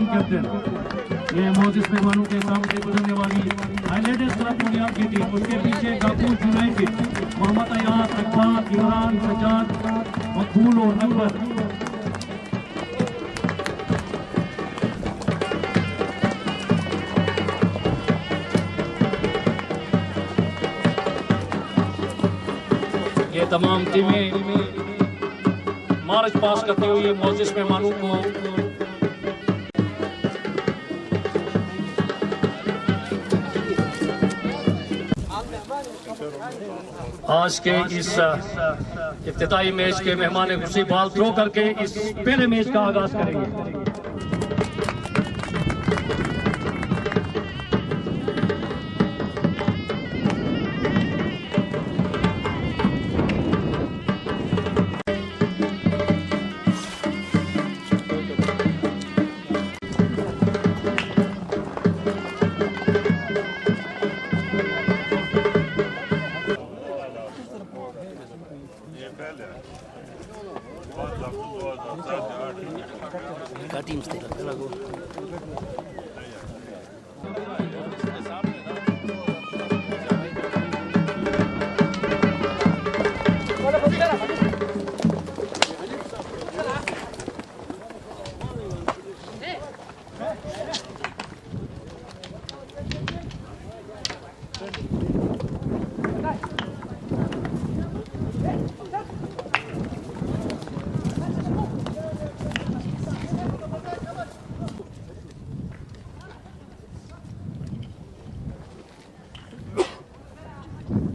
Captain. ये Moses मेहमानों के सामने से गुजरने वाली हाईलाइटेड क्लब पंजाब की टीम, उसके पीछे गापूर यूनाइटेड, मोहम्मद अयाज, अकबर, इमरान, सजाद, मकबूल और अकबर। ये तमाम टीमें मार्च पास करते हुए मोजिस मेहमानों को आज के इस इफ्तिताई मैच के मेहमान खुशी बॉल थ्रो करके इस पहले मैच का आगाज करेंगे। टीम